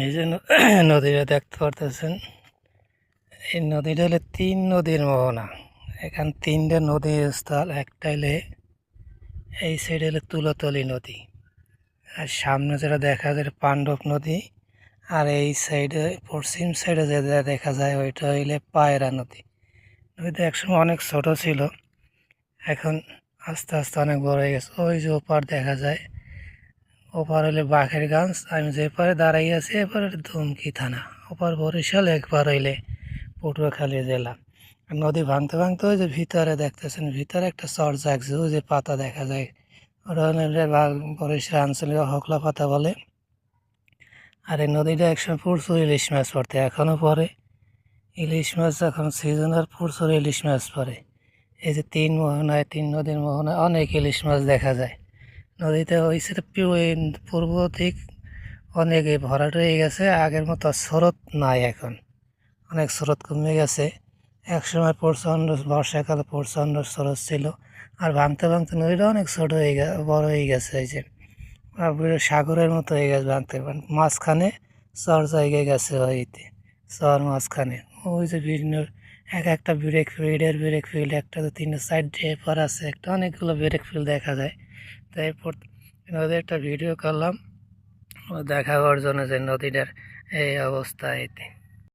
এই যে নদীটা দেখতে পারতেছেন, এই নদীটা হলে তিন নদীর মোহনা। এখান তিনটে নদীর স্থল। একটা হলে এই সাইডে হলে তুলাতলি নদী, আর সামনে যেটা দেখা যায় পাণ্ডব নদী, আর এই সাইডে পশ্চিম সাইডে যেটা দেখা যায় ওইটা হইলে পায়রা নদী। নদীটা একসময় অনেক ছোট ছিল, এখন আস্তে আস্তে অনেক বড় হয়ে গেছে। ওই যে ওপার দেখা যায়, ওপার হইলে বাখেরগঞ্জ, আমি যে পারে দাঁড়াই আছি এপারে ধুমকি থানা, ওপার বরিশাল, একবার হইলে পটুয়াখালী জেলা। আর নদী ভাঙতে ভাঙতে ওই যে ভিতরে দেখতেছেন, ভিতরে একটা চর জাগছে, ওই যে পাতা দেখা যায়, ওটা হলে বরিশাল আঞ্চলিক হকলা পাতা বলে। আর এই নদীটা একসময় প্রচুর ইলিশ মাছ পড়তে, এখনও পরে ইলিশ মাছ, এখন সিজনের প্রচুর ইলিশ মাছ পড়ে। এই যে তিন মোহনায়, তিন নদীর মোহনায় অনেক ইলিশ মাছ দেখা যায়। নদীতে ওই সাইডে পূর্ব দিক অনেক ভরাট হয়ে গেছে, আগের মতো স্রোত নাই এখন, অনেক স্রোত কমে গেছে। একসময় প্রচণ্ড বর্ষাকালে প্রচণ্ড স্রোত ছিল, আর ভাঙতে ভাঙতে নদীটা অনেক ছোট হয়ে গেছে, বড় হয়ে গেছে। এই যে সাগরের মতো হয়ে গেছে ভাঙতে, মাঝখানে চর জায়গায় গেছে, হইতে চর মাঝখানে ওই যে বিভিন্ন এক একটা ব্রেক ফিল্ড, একটা তো তিনটে সাইড ড্রেপার আছে, একটা অনেকগুলো ব্রেক ফিল্ড দেখা যায়। তাই নদীর একটা ভিডিও করলাম দেখা করার জন্য, যে নদীটার এই অবস্থা। এতে